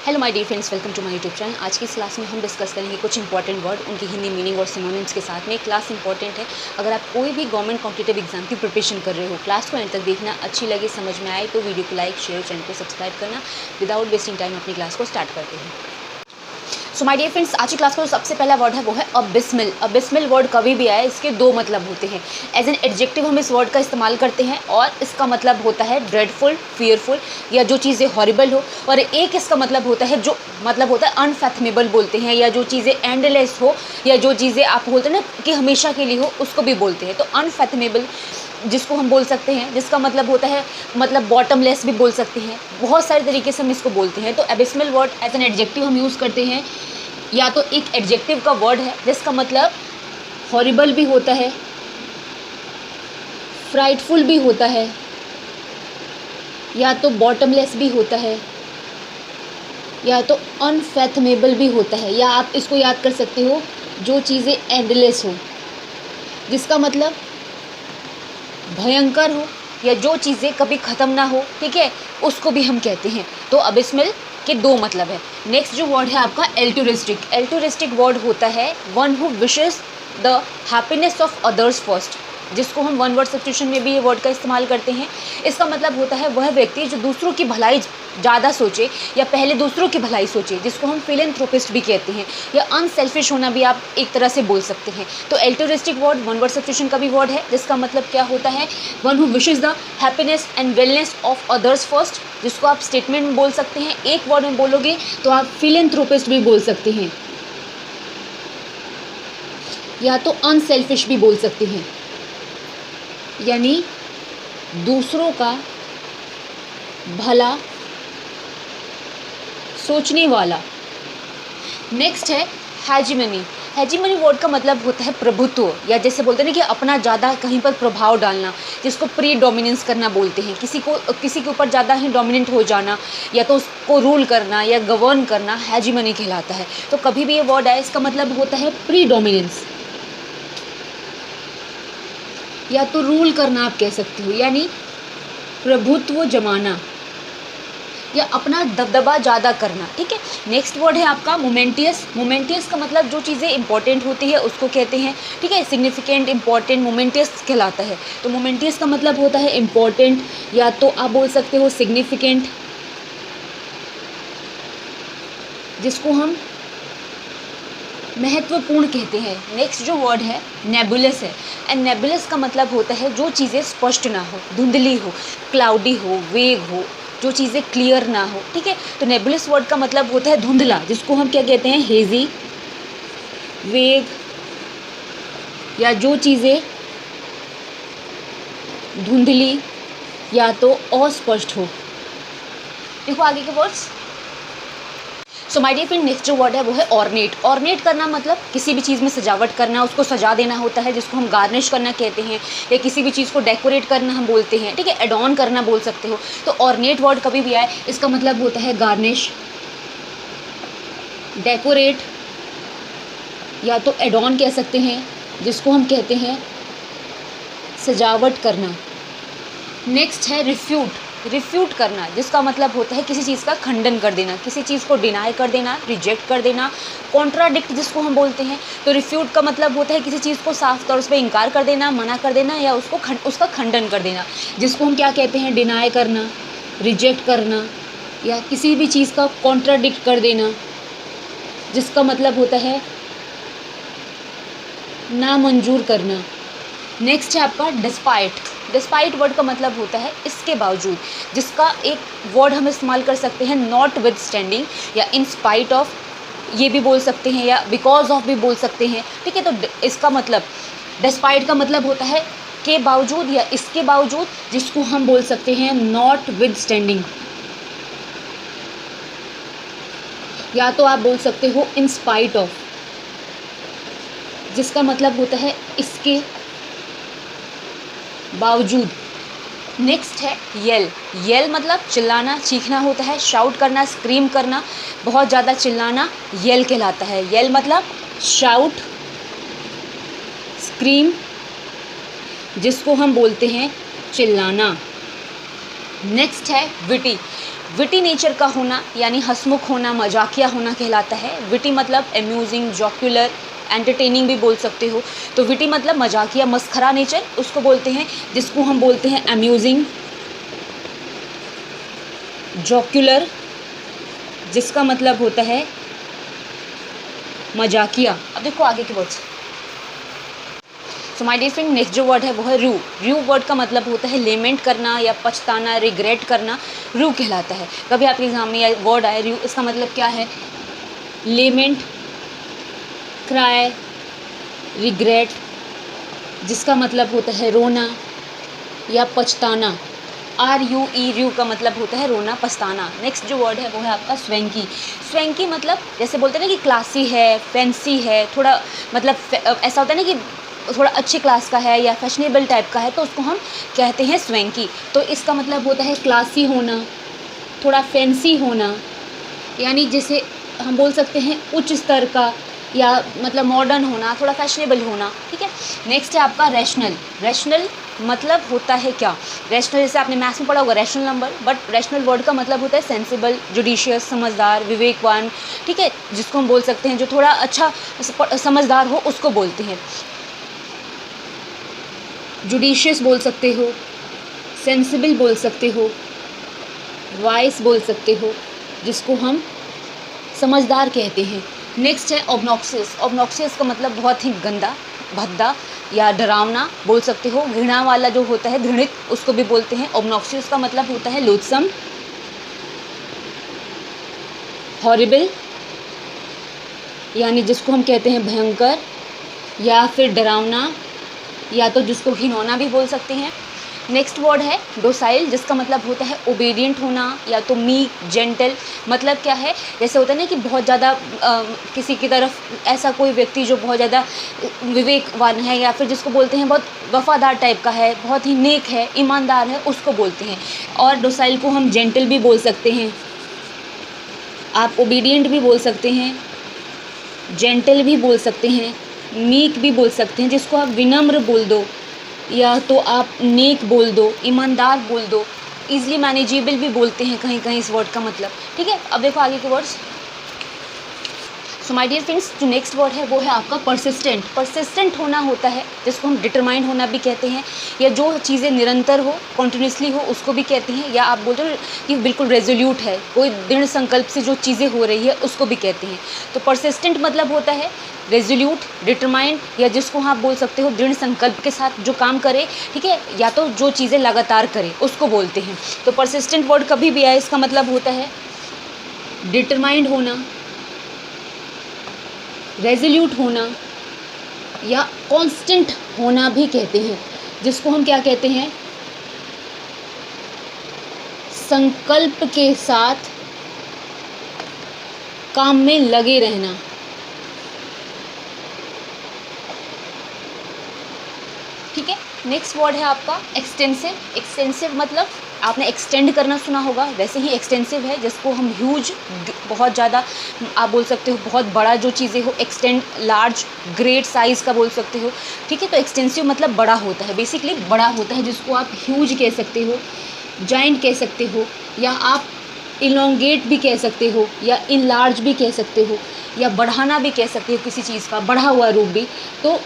Hello my dear friends, welcome to my YouTube channel. आज की इस क्लास में हम डिस्कस करेंगे कुछ इंपॉर्टेंट वर्ड, उनकी हिंदी मीनिंग और सिनोनिम्स के साथ में। क्लास इंपॉर्टेंट है। अगर आप कोई भी गवर्नमेंट कॉम्पिटिटिव एग्जाम की प्रिपरेशन कर रहे हो, क्लास को एंड तक देखना, अच्छी लगे, समझ में आए तो वीडियो को लाइक, शेयर, चैनल को सब्सक्राइब करना। विदाउट वेस्टिंग टाइम अपनी क्लास को स्टार्ट करते हैं। सो माय डियर फ्रेंड्स, आज की क्लास का जो सबसे पहला वर्ड है वो है अबिस्मिल। अबिस्मिल वर्ड कभी भी आए, इसके दो मतलब होते हैं। एज एन एडजेक्टिव हम इस वर्ड का इस्तेमाल करते हैं और इसका मतलब होता है ड्रेडफुल, फियरफुल या जो चीज़ें हॉरिबल हो। और एक इसका मतलब होता है जो मतलब होता है अनफैथमेबल बोलते हैं, या जो चीज़ें एंडलेस हो, या जो चीज़ें आप बोलते हैं ना कि हमेशा के लिए हो, उसको भी बोलते हैं। तो अनफैथमेबल जिसको हम बोल सकते हैं, जिसका मतलब होता है मतलब बॉटमलेस भी बोल सकते हैं। बहुत सारे तरीके से हम इसको बोलते हैं। तो एबिस्मिल वर्ड एज एन एडजेक्टिव हम यूज़ करते हैं। या तो एक एडजेक्टिव का वर्ड है जिसका मतलब हॉरिबल भी होता है, फ्राइटफुल भी होता है, या तो बॉटमलेस भी होता है, या तो अनफैथमेबल भी होता है। या आप इसको याद कर सकते हो, जो चीज़ें एंडलेस हो, जिसका मतलब भयंकर हो, या जो चीज़ें कभी ख़त्म ना हो, ठीक है, उसको भी हम कहते हैं। तो अबिस्मिल के दो मतलब है। नेक्स्ट जो वर्ड है आपका एल्टुरिस्टिक। एल्टुरिस्टिक वर्ड होता है one who wishes the happiness of others first, जिसको हम वन वर्ड सब्स्टिट्यूशन में भी ये वर्ड का इस्तेमाल करते हैं। इसका मतलब होता है वह व्यक्ति जो दूसरों की भलाई ज़्यादा सोचे या पहले दूसरों की भलाई सोचे, जिसको हम फिलेंथ्रोपिस्ट भी कहते हैं, या अनसेल्फिश होना भी आप एक तरह से बोल सकते हैं। तो एल्टुरिस्टिक वर्ड वन वर्ड सब्स्टिट्यूशन का भी वर्ड है, जिसका मतलब क्या होता है, one who wishes the happiness and wellness of others first, जिसको आप स्टेटमेंट में बोल सकते हैं। एक वर्ड में बोलोगे तो आप फिलेंथ्रोपिस्ट भी बोल सकते हैं, या तो अनसेल्फिश भी बोल सकते हैं, यानी दूसरों का भला सोचने वाला। नेक्स्ट है हेजिमनी। हेजिमनी वर्ड का मतलब होता है प्रभुत्व, या जैसे बोलते हैं ना कि अपना ज़्यादा कहीं पर प्रभाव डालना, जिसको प्री डोमिनेंस करना बोलते हैं। किसी के ऊपर ज़्यादा ही डोमिनेंट हो जाना, या तो उसको रूल करना या गवर्न करना, हेजिमनी कहलाता है। तो कभी भी ये वर्ड आए, इसका मतलब होता है प्री डोमिनेंस, या तो रूल करना आप कह सकते हो, यानी प्रभुत्व जमाना या अपना दबदबा ज़्यादा करना, ठीक है। नेक्स्ट वर्ड है आपका मोमेंटियस। मोमेंटियस का मतलब जो चीज़ें इंपॉर्टेंट होती है उसको कहते हैं, ठीक है। सिग्निफिकेंट, इंपॉर्टेंट, मोमेंटियस कहलाता है। तो मोमेंटियस का मतलब होता है इंपॉर्टेंट, या तो आप बोल सकते हो सिग्निफिकेंट, जिसको हम महत्वपूर्ण कहते हैं। नेक्स्ट जो वर्ड है नेबुलस है। एंड नेबुलस का मतलब होता है जो चीज़ें स्पष्ट ना हो, धुंधली हो, क्लाउडी हो, वेग हो, जो चीज़ें क्लियर ना हो, ठीक है। तो नेबुलस वर्ड का मतलब होता है धुंधला, जिसको हम क्या कहते हैं, हेजी, वेग, या जो चीज़ें धुंधली या तो अस्पष्ट हो। देखो आगे के words. So my dear friend, next जो वर्ड है वो है ऑर्नेट। ऑर्नेट करना मतलब किसी भी चीज़ में सजावट करना, उसको सजा देना होता है, जिसको हम गार्निश करना कहते हैं, या किसी भी चीज़ को डेकोरेट करना हम बोलते हैं, ठीक है। एडॉन करना बोल सकते हो। तो ऑर्नेट वर्ड कभी भी आए, इसका मतलब होता है गार्निश, डेकोरेट, या तो एडॉन कह सकते हैं, जिसको हम कहते हैं सजावट करना। नेक्स्ट है रिफ्यूट। रिफ्यूट करना, जिसका मतलब होता है किसी चीज़ का खंडन कर देना, किसी चीज़ को डिनाई कर देना, रिजेक्ट कर देना, कॉन्ट्राडिक्ट जिसको हम बोलते हैं। तो रिफ्यूट का मतलब होता है किसी चीज़ को साफ तौर पर इनकार कर देना, मना कर देना, या उसका खंडन कर देना, जिसको हम क्या कहते हैं, डिनाई करना, रिजेक्ट करना, या किसी भी चीज़ का कॉन्ट्राडिक्ट कर देना, जिसका मतलब होता है नामंजूर करना। नेक्स्ट है आपका डिस्पाइट। डिस्पाइट वर्ड का मतलब होता है इसके बावजूद, जिसका एक वर्ड हम इस्तेमाल कर सकते हैं नॉट विद स्टैंडिंग, या इन स्पाइट ऑफ ये भी बोल सकते हैं, या बिकॉज ऑफ भी बोल सकते हैं, ठीक है। तो इसका मतलब डिस्पाइट का मतलब होता है के बावजूद या इसके बावजूद, जिसको हम बोल सकते हैं नॉट विद स्टैंडिंग, या तो आप बोल सकते हो इन स्पाइट ऑफ, जिसका मतलब होता है इसके बावजूद। नेक्स्ट है येल। येल मतलब चिल्लाना, चीखना होता है, शाउट करना, स्क्रीम करना, बहुत ज़्यादा चिल्लाना येल कहलाता है। येल मतलब शाउट, स्क्रीम, जिसको हम बोलते हैं चिल्लाना। नेक्स्ट है विटी। विटी नेचर का होना यानी हंसमुख होना, मजाकिया होना कहलाता है। विटी मतलब अम्यूजिंग, जॉक्यूलर, एंटरटेनिंग भी बोल सकते हो। तो विटी मतलब मजाकिया, मस्खरा नेचर, उसको बोलते हैं, जिसको हम बोलते हैं अम्यूजिंग, जॉक्यूलर जिसका मतलब होता है मजाकिया। अब देखो आगे के words. So my dear friend, next जो वर्ड है वो है रू। रू वर्ड का मतलब होता है लेमेंट करना या पछताना, रिग्रेट करना, रू कहलाता है। कभी आपके एग्जाम में यह वर्ड आए रू, इसका मतलब क्या है? लेमेंट, क्राई, रिग्रेट, जिसका मतलब होता है रोना या पछताना। RUE रू का मतलब होता है रोना, पछताना। नेक्स्ट जो वर्ड है वो है आपका स्वैंकी। स्वैंकी मतलब जैसे बोलते हैं ना कि क्लासी है, फैंसी है, थोड़ा मतलब ऐसा होता है ना कि थोड़ा अच्छे क्लास का है या फैशनेबल टाइप का है, तो उसको हम कहते हैं स्वैंकी। तो इसका मतलब होता है क्लासी होना, थोड़ा फैंसी होना, यानी जैसे हम बोल सकते हैं उच्च स्तर का या मतलब मॉडर्न होना, थोड़ा फैशनेबल होना। ठीक है। नेक्स्ट है आपका रैशनल। रैशनल मतलब होता है क्या? रैशनल जैसे आपने मैथ्स में पढ़ा होगा rational number, but rational word का मतलब होता है सेंसिबल, जुडिशियस, समझदार, विवेकवान। ठीक है, जिसको हम बोल सकते हैं जो थोड़ा अच्छा समझदार हो उसको बोलते हैं। जुडिशियस बोल सकते हो, सेंसिबल बोल सकते हो, वाइस बोल सकते हो, जिसको हम समझदार कहते हैं। नेक्स्ट है ऑब्नॉक्सियस। ऑब्नॉक्सियस का मतलब बहुत ही गंदा, भद्दा या डरावना बोल सकते हो। घृणा वाला जो होता है, घृणित, उसको भी बोलते हैं। ऑब्नॉक्सियस का मतलब होता है लोथसम, हॉरिबल, यानी जिसको हम कहते हैं भयंकर या फिर डरावना, या तो जिसको घिनौना भी बोल सकते हैं। नेक्स्ट वर्ड है डोसाइल, जिसका मतलब होता है ओबीडियंट होना या तो मीक, जेंटल। मतलब क्या है, जैसे होता है ना कि बहुत ज़्यादा किसी की तरफ ऐसा कोई व्यक्ति जो बहुत ज़्यादा विवेकवान है या फिर जिसको बोलते हैं बहुत वफादार टाइप का है, बहुत ही नेक है, ईमानदार है, उसको बोलते हैं। और डोसाइल को हम जेंटल भी बोल सकते हैं, आप ओबीडियंट भी बोल सकते हैं, जेंटल भी बोल सकते हैं, मीक भी बोल सकते हैं, जिसको आप विनम्र बोल दो या तो आप नेक बोल दो, ईमानदार बोल दो, ईजिली मैनेजेबल भी बोलते हैं कहीं कहीं इस वर्ड का मतलब। ठीक है। अब देखो आगे के words. So my dear friends, जो नेक्स्ट वर्ड है वो है आपका परसिस्टेंट। परसिस्टेंट होना होता है जिसको हम डिटरमाइंड होना भी कहते हैं, या जो चीज़ें निरंतर हो, कॉन्टिन्यूसली हो, उसको भी कहते हैं। या आप बोलते हो कि बिल्कुल रेजोल्यूट है, कोई दृढ़ संकल्प से जो चीज़ें हो रही है, उसको भी कहते हैं। तो परसिस्टेंट मतलब होता है रेजोल्यूट, डिटरमाइंड, या जिसको आप बोल सकते हो दृढ़ संकल्प के साथ जो काम करे। ठीक है, या तो जो चीज़ें लगातार करे उसको बोलते हैं। तो परसिस्टेंट वर्ड कभी भी आए इसका मतलब होता है डिटरमाइंड होना, रेजोल्यूट होना, या कांस्टेंट होना भी कहते हैं, जिसको हम क्या कहते हैं? संकल्प के साथ काम में लगे रहना। ठीक है। नेक्स्ट वर्ड है आपका एक्सटेंसिव। एक्सटेंसिव मतलब आपने एक्सटेंड करना सुना होगा, वैसे ही एक्सटेंसिव है, जिसको हम ह्यूज, बहुत ज़्यादा आप बोल सकते हो, बहुत बड़ा जो चीज़ें हो, एक्सटेंड, लार्ज, ग्रेट साइज़ का बोल सकते हो। ठीक है। तो एक्सटेंसिव मतलब बड़ा होता है, बेसिकली बड़ा होता है, जिसको आप ह्यूज कह सकते हो, जाइंट कह सकते हो, या आप इलोंगेट भी कह सकते हो, या इनलार्ज भी कह सकते हो, या बढ़ाना भी कह सकते हो, किसी चीज़ का बढ़ा हुआ रूप भी, तो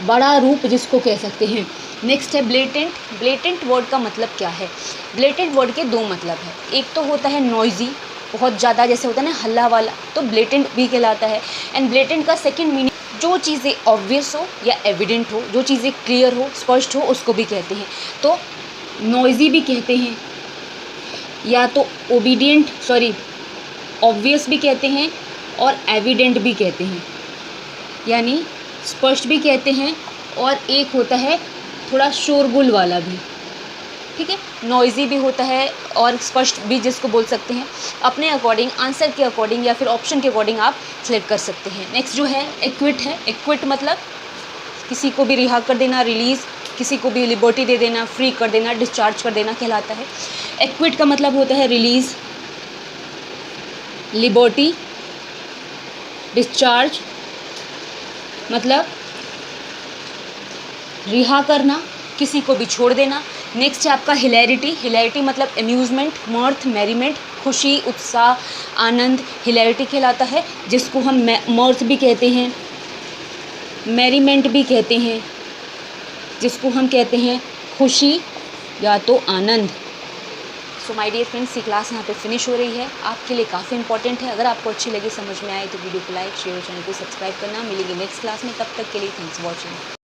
बड़ा रूप जिसको कह सकते हैं। नेक्स्ट है ब्लेटेंट। ब्लेटेंट वर्ड का मतलब क्या है? ब्लेटेंट वर्ड के दो मतलब है। एक तो होता है नॉइजी, बहुत ज़्यादा जैसे होता है ना हल्ला वाला, तो ब्लेटेंट भी कहलाता है। एंड ब्लेटेंट का सेकंड मीनिंग जो चीज़ें ऑब्वियस हो या एविडेंट हो, जो चीज़ें क्लियर हो, स्पष्ट हो, उसको भी कहते हैं। तो नॉइजी भी कहते हैं, या तो ऑब्वियस भी कहते हैं और एविडेंट भी कहते हैं, यानी स्पष्ट भी कहते हैं, और एक होता है थोड़ा शोरगुल वाला भी। ठीक है। नॉइज़ी भी होता है और स्पष्ट भी जिसको बोल सकते हैं। अपने अकॉर्डिंग, आंसर के अकॉर्डिंग या फिर ऑप्शन के अकॉर्डिंग आप सेलेक्ट कर सकते हैं। नेक्स्ट जो है एक्विट है। एक्विट मतलब किसी को भी रिहा कर देना, रिलीज़, किसी को भी लिबर्टी दे देना, फ्री कर देना, डिस्चार्ज कर देना कहलाता है। एक्विट का मतलब होता है रिलीज़, लिबर्टी, डिस्चार्ज मतलब रिहा करना, किसी को भी छोड़ देना। नेक्स्ट है आपका हिलैरिटी। हिलैरिटी मतलब अम्यूज़मेंट, मर्थ, मैरीमेंट, खुशी, उत्साह, आनंद, हिलैरिटी कहलाता है, जिसको हम मौर्थ भी कहते हैं, मैरीमेंट भी कहते हैं, जिसको हम कहते हैं खुशी या तो आनंद। सो माय डियर फ्रेंड्स, ये क्लास यहाँ पे फिनिश हो रही है, आपके लिए काफ़ी इंपॉर्टेंट है। अगर आपको अच्छी लगी, समझ में आए तो वीडियो को लाइक, शेयर और चैनल को सब्सक्राइब करना। मिलेंगे नेक्स्ट क्लास में, तब तक के लिए थैंक्स फॉर वॉचिंग।